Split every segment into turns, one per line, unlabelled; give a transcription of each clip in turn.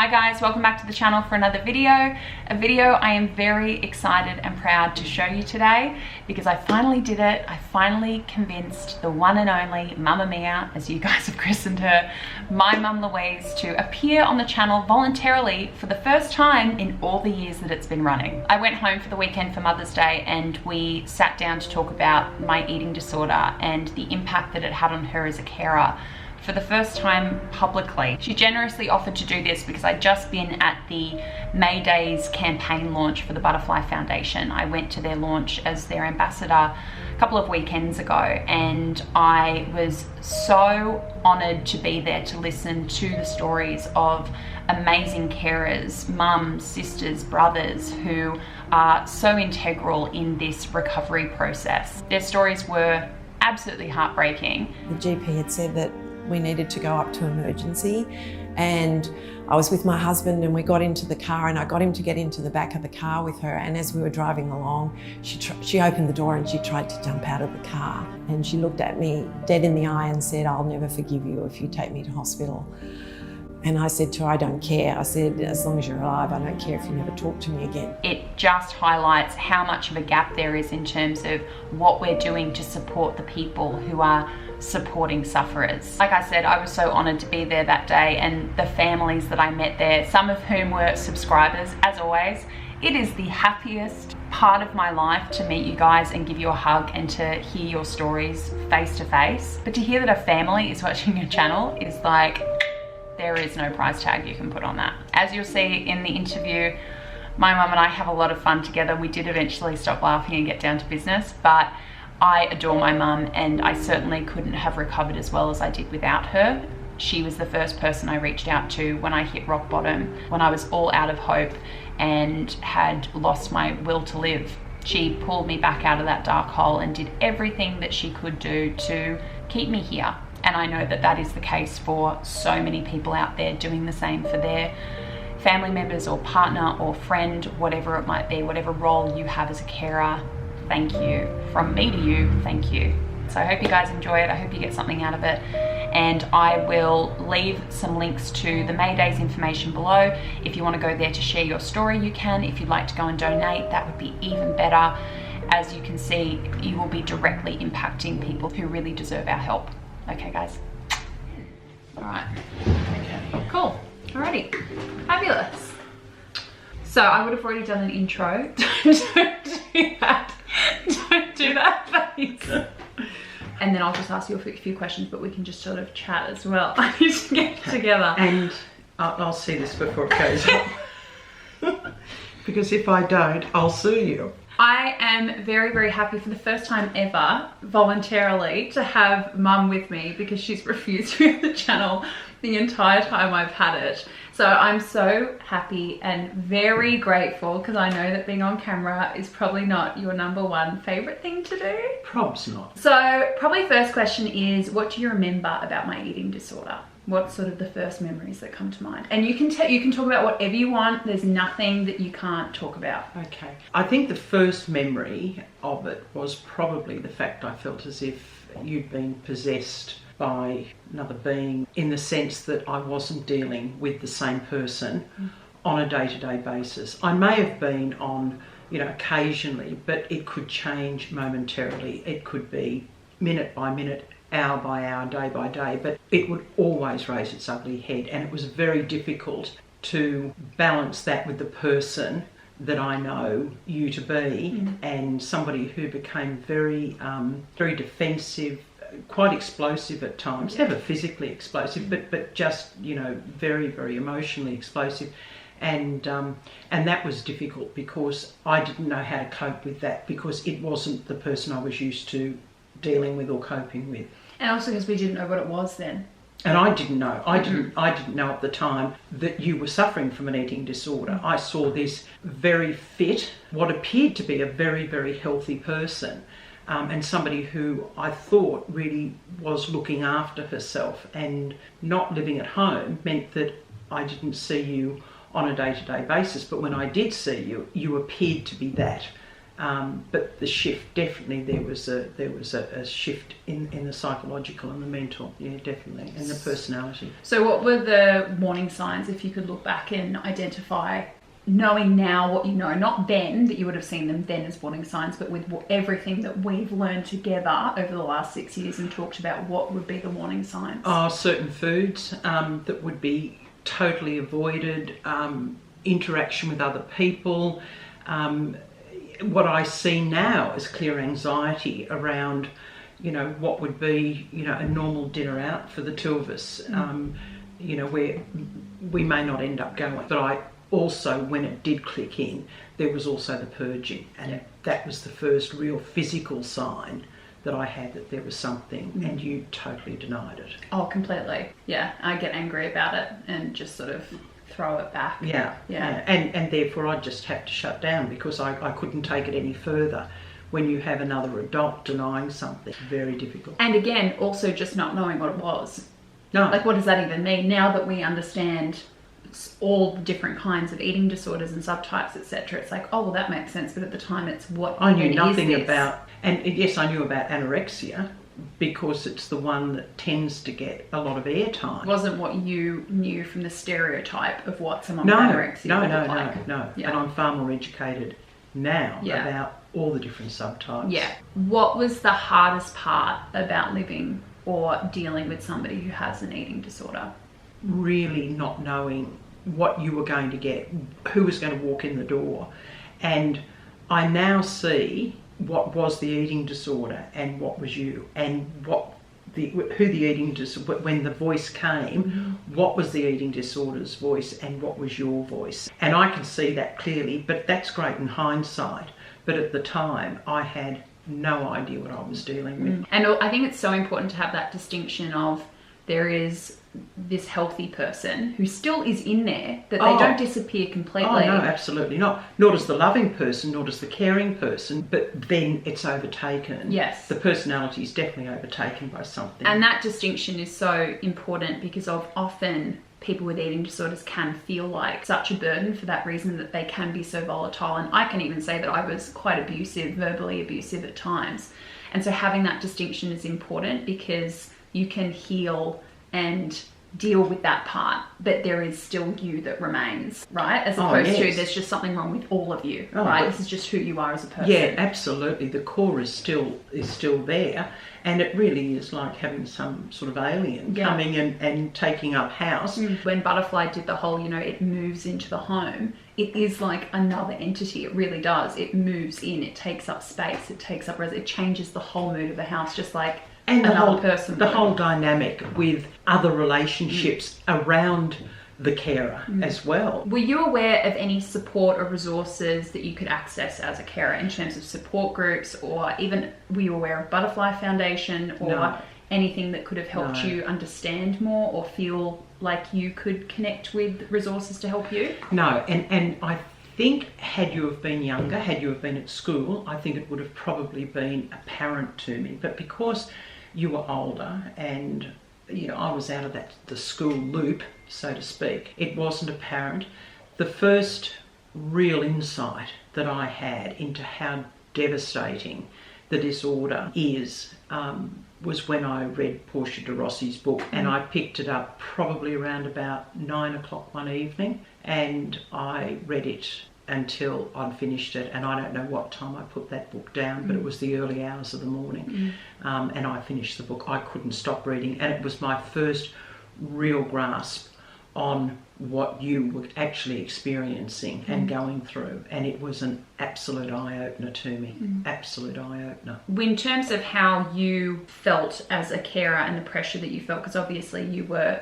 Hi guys, welcome back to the channel for another video. A video I am very excited and proud to show you today because I finally did it. I finally convinced the one and only Mamma Mia, as you guys have christened her, my mum Louise, to appear on the channel voluntarily for the first time in all the years that it's been running. I went home for the weekend for Mother's Day and we sat down to talk about my eating disorder and the impact that it had on her as a carer. For the first time publicly. She generously offered to do this because I'd just been at the May Days campaign launch for the Butterfly Foundation. I went to their launch as their ambassador a couple of weekends ago and I was so honoured to be there to listen to the stories of amazing carers, mums, sisters, brothers who are so integral in this recovery process. Their stories were absolutely heartbreaking.
The GP had said that we needed to go up to emergency, and I was with my husband and we got into the car and I got him to get into the back of the car with her, and as we were driving along she opened the door and she tried to jump out of the car and she looked at me dead in the eye and said, "I'll never forgive you if you take me to hospital." And I said to her, "I don't care." I said, "As long as you're alive, I don't care if you never talk to me again."
It just highlights how much of a gap there is in terms of what we're doing to support the people who are supporting sufferers. Like I said, I was so honoured to be there that day, and the families that I met there, some of whom were subscribers, as always. It is the happiest part of my life to meet you guys and give you a hug and to hear your stories face to face. But to hear that a family is watching your channel is like, there is no price tag you can put on that. As you'll see in the interview, my mum and I have a lot of fun together. We did eventually stop laughing and get down to business, but I adore my mum and I certainly couldn't have recovered as well as I did without her. She was the first person I reached out to when I hit rock bottom, when I was all out of hope and had lost my will to live. She pulled me back out of that dark hole and did everything that she could do to keep me here. And I know that that is the case for so many people out there doing the same for their family members or partner or friend, whatever it might be, whatever role you have as a carer. Thank you. From me to you, thank you. So I hope you guys enjoy it. I hope you get something out of it. And I will leave some links to the May Days information below. If you want to go there to share your story, you can. If you'd like to go and donate, that would be even better. As you can see, you will be directly impacting people who really deserve our help. Okay, guys. All right. Okay. Cool. Alrighty. Fabulous. So I would have already done an intro. Don't do that. Don't do that face. And then I'll just ask you a few questions, but we can just sort of chat as well. I need to get together.
And I'll see this before it goes up. Because if I don't, I'll sue you.
I am very, very happy for the first time ever, voluntarily, to have Mum with me because she's refused to be on the channel the entire time I've had it. So I'm so happy and very grateful because I know that being on camera is probably not your #1 favourite thing to do.
Probs not.
So probably first question is, what do you remember about my eating disorder? What's sort of the first memories that come to mind? And you can talk about whatever you want. There's nothing that you can't talk about.
Okay. I think the first memory of it was probably the fact I felt as if you'd been possessed by another being, in the sense that I wasn't dealing with the same person on a day-to-day basis. I may have been on, occasionally, but it could change momentarily. It could be minute by minute, hour by hour, day by day, but it would always raise its ugly head, and it was very difficult to balance that with the person that I know you to be, and somebody who became very, very defensive, quite explosive at times, never physically explosive, but just, very, very emotionally explosive. And that was difficult because I didn't know how to cope with that because it wasn't the person I was used to dealing with or coping with.
And also because we didn't know what it was then.
And I didn't know. I didn't know at the time that you were suffering from an eating disorder. I saw this very fit, what appeared to be a very, very healthy person, and somebody who I thought really was looking after herself, and not living at home meant that I didn't see you on a day-to-day basis. But when I did see you, you appeared to be that. But the shift, definitely, there was a shift in the psychological and the mental, yeah, definitely, and the personality.
So what were the warning signs, if you could look back and identify, knowing now what you know, not then that you would have seen them then as warning signs, but with everything that we've learned together over the last 6 years and talked about, what would be the warning signs?
Certain foods that would be totally avoided, interaction with other people. What I see now is clear anxiety around, what would be, a normal dinner out for the two of us, where we may not end up going. But I also, when it did click in, there was also the purging, and that was the first real physical sign that I had that there was something, and you totally denied it.
Oh, completely. Yeah, I get angry about it and just sort of throw it back.
Yeah. And therefore I just have to shut down, because I couldn't take it any further. When you have another adult denying something, very difficult.
And again, also just not knowing what it was.
No.
Like, what does that even mean? Now that we understand all the different kinds of eating disorders and subtypes, etc., it's like, oh, well, that makes sense. But at the time, it's what
I knew nothing
is this?
about. And yes, I knew about anorexia, because it's the one that tends to get a lot of airtime.
It wasn't what you knew from the stereotype of what someone with anorexia would look like.
No.
Yeah.
And I'm far more educated now about all the different subtypes.
Yeah. What was the hardest part about living or dealing with somebody who has an eating disorder?
Really not knowing what you were going to get, who was going to walk in the door. And I now see what was the eating disorder and what was you, and who the eating disorder, when the voice came, what was the eating disorder's voice and what was your voice. And I can see that clearly, but that's great in hindsight. But at the time, I had no idea what I was dealing with.
And I think it's so important to have that distinction of, there is this healthy person who still is in there, that they don't disappear completely.
Oh, no, absolutely not. Nor does the loving person, nor does the caring person, but then it's overtaken.
Yes.
The personality is definitely overtaken by something.
And that distinction is so important, because often people with eating disorders can feel like such a burden for that reason, that they can be so volatile. And I can even say that I was quite abusive, verbally abusive at times. And so having that distinction is important, because you can heal and deal with that part, but there is still you that remains, right? As opposed to there's just something wrong with all of you, right? This is just who you are as a person.
Yeah, absolutely. The core is still there, and it really is like having some sort of alien coming and taking up house.
When Butterfly did the whole, it moves into the home, it is like another entity. It really does. It moves in, it takes up space, it takes up it changes the whole mood of the house, just like
and
the
whole dynamic with other relationships around the carer as well.
Were you aware of any support or resources that you could access as a carer in terms of support groups, or even were you aware of Butterfly Foundation or anything that could have helped you understand more or feel like you could connect with resources to help you?
No, and I think had you have been younger, had you have been at school, I think it would have probably been apparent to me. But because you were older and I was out of the school loop, so to speak, it wasn't apparent. The first real insight that I had into how devastating the disorder is was when I read Portia de Rossi's book, and I picked it up probably around about 9 o'clock one evening, and I read it until I'd finished it, and I don't know what time I put that book down, but it was the early hours of the morning, and I finished the book. I couldn't stop reading, and it was my first real grasp on what you were actually experiencing and going through, and it was an absolute eye-opener to me. Absolute eye-opener.
In terms of how you felt as a carer and the pressure that you felt, because obviously you were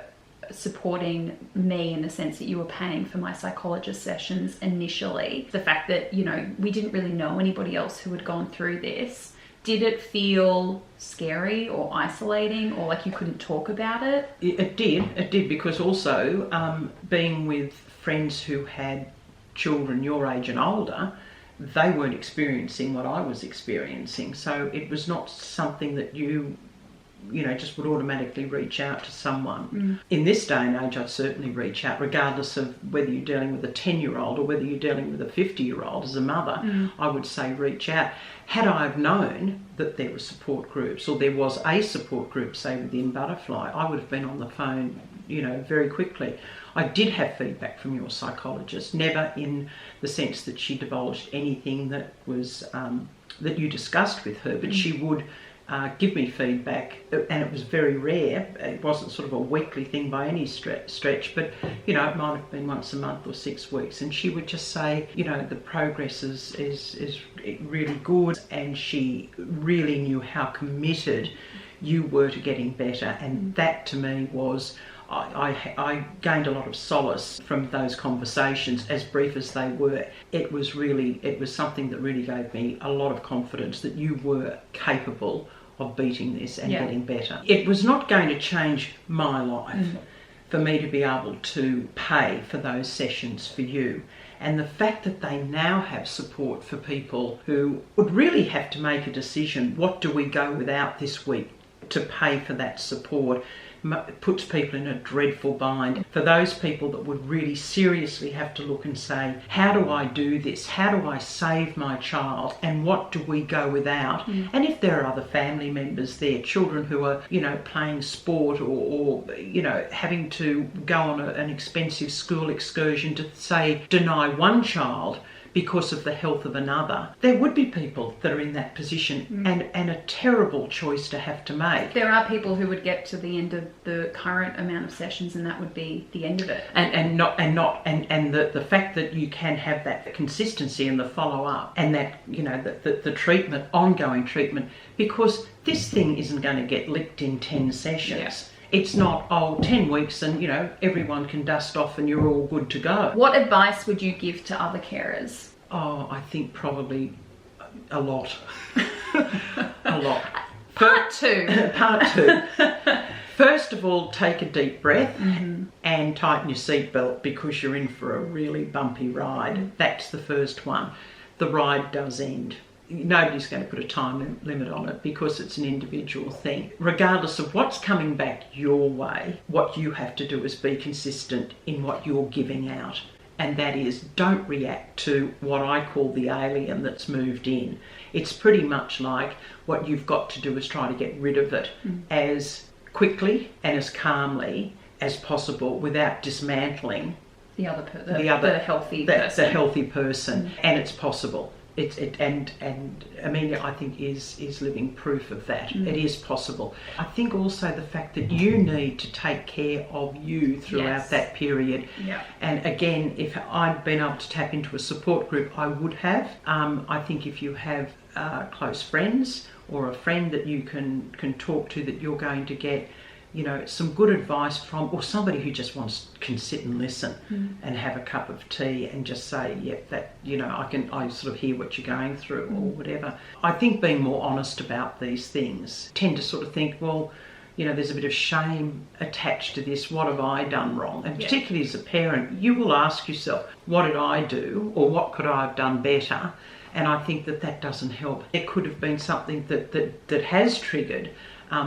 supporting me in the sense that you were paying for my psychologist sessions initially, the fact that we didn't really know anybody else who had gone through this, did it feel scary or isolating, or like you couldn't talk about it?
It did, because also being with friends who had children your age and older, they weren't experiencing what I was experiencing, so it was not something that you just would automatically reach out to someone. In this day and age, I'd certainly reach out, regardless of whether you're dealing with a 10-year-old or whether you're dealing with a 50-year-old. As a mother, I would say reach out. Had I have known that there were support groups, or there was a support group, say within Butterfly, I would have been on the phone, very quickly. I did have feedback from your psychologist, never in the sense that she divulged anything that was that you discussed with her, but she would give me feedback, and it was very rare. It wasn't sort of a weekly thing by any stretch, but it might have been once a month or 6 weeks, and she would just say, the progress is really good, and she really knew how committed you were to getting better, and that to me was, I gained a lot of solace from those conversations, as brief as they were. It was something that really gave me a lot of confidence that you were capable of beating this and getting better. It was not going to change my life for me to be able to pay for those sessions for you. And the fact that they now have support for people who would really have to make a decision, what do we go without this week to pay for that support, puts people in a dreadful bind. For those people that would really seriously have to look and say, how do I do this? How do I save my child? And what do we go without? And if there are other family members there, children who are, playing sport or having to go on an expensive school excursion to, say, deny one child because of the health of another, there would be people that are in that position, and a terrible choice to have to make.
There are people who would get to the end of the current amount of sessions, and that would be the end of it.
And the fact that you can have that consistency in the follow up, and that the treatment, ongoing treatment, because this thing isn't going to get licked in 10 sessions.
Yeah.
It's not, 10 weeks and, everyone can dust off and you're all good to go.
What advice would you give to other carers?
Oh, I think probably a lot. A lot.
Part two.
First of all, take a deep breath and tighten your seatbelt, because you're in for a really bumpy ride. That's the first one. The ride does end. Nobody's going to put a time limit on it, because it's an individual thing. Regardless of what's coming back your way, what you have to do is be consistent in what you're giving out. And that is, don't react to what I call the alien that's moved in. It's pretty much like what you've got to do is try to get rid of it as quickly and as calmly as possible, without dismantling
the healthy person.
The healthy person. And it's possible. And Amelia, I think, is living proof of that. It is possible. I think also the fact that you need to take care of you throughout that period.
Yeah.
And again, if I'd been able to tap into a support group, I would have. I think if you have close friends, or a friend that you can talk to, that you're going to get some good advice from, or somebody who just can sit and listen and have a cup of tea and just say, I sort of hear what you're going through, or whatever. I think being more honest about these things, tend to sort of think, well, there's a bit of shame attached to this. What have I done wrong? And particularly as a parent, you will ask yourself, what did I do, or what could I have done better? And I think that doesn't help. It could have been something that has triggered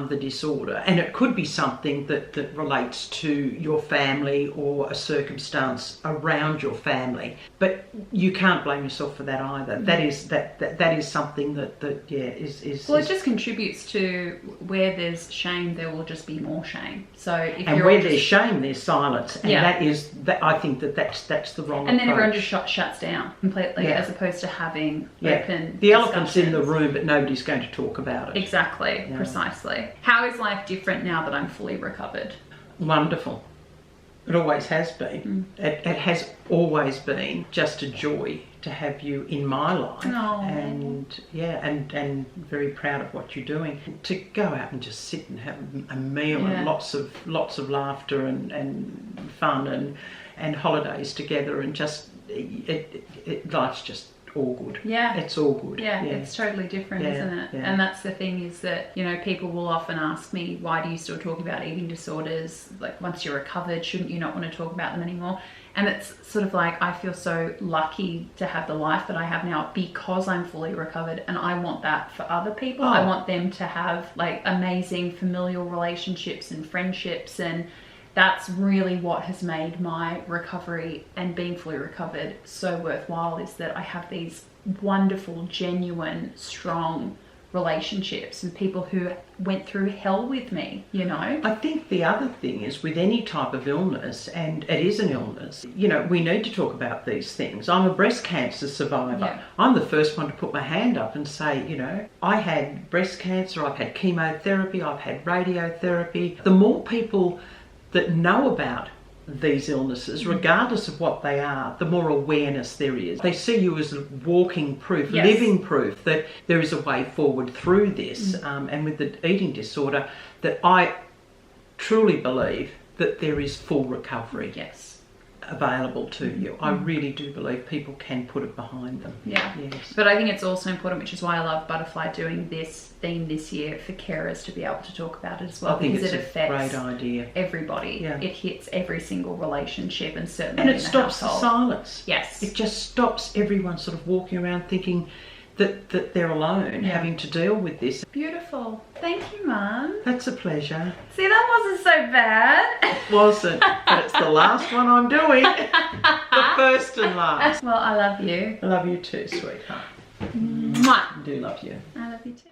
the disorder, and it could be something that relates to your family, or a circumstance around your family, but you can't blame yourself for that either. That is something that is
well, it just contributes to, where there's shame, there will just be more shame. So
there's shame, there's silence, and I think that's the wrong
and then
approach.
Everyone just shuts down completely, as opposed to having open
the elephant's in the room, but nobody's going to talk about it.
Exactly. Precisely. How is life different now that I'm fully recovered?
Wonderful. It always has been. It has always been just a joy to have you in my life. And very proud of what you're doing. To go out and just sit and have a meal and lots of laughter and fun and holidays together, and just life's just all good.
Yeah.
It's all good.
Yeah, it's totally different, isn't it?
Yeah.
And that's the thing, is that, people will often ask me, why do you still talk about eating disorders? Like, once you're recovered, shouldn't you not want to talk about them anymore? And it's sort of like, I feel so lucky to have the life that I have now because I'm fully recovered, and I want that for other people. I want them to have like amazing familial relationships and friendships, and that's really what has made my recovery and being fully recovered so worthwhile, is that I have these wonderful, genuine, strong relationships and people who went through hell with me, you know.
I think the other thing is with any type of illness, and it is an illness, you know, we need to talk about these things. I'm a breast cancer survivor.
Yeah.
I'm the first one to put my hand up and say, you know, I had breast cancer, I've had chemotherapy, I've had radiotherapy. The more people that know about these illnesses, regardless of what they are, the more awareness there is. They see you as walking proof,
Yes.
living proof that there is a way forward through this. And with the eating disorder, that I truly believe that there is full recovery
Yes.
available to you. I really do believe people can put it behind them.
Yeah.
Yes.
But I think it's also important, which is why I love Butterfly doing this theme this year, for carers to be able to talk about it as well,
I think
because
it's
it
a
affects
great idea.
everybody.
Yeah.
It hits every single relationship, and certainly
And
in
it
the
stops the
household.
silence.
Yes.
It just stops everyone sort of walking around thinking that they're alone,
Yeah.
having to deal with this.
Beautiful. Thank you, Mum.
That's a pleasure.
See, that wasn't so bad.
Wasn't, but it's the last one I'm doing. The first and last.
Well, I love you.
I love you too, sweetheart.
Mwah.
I do love you.
I love you too.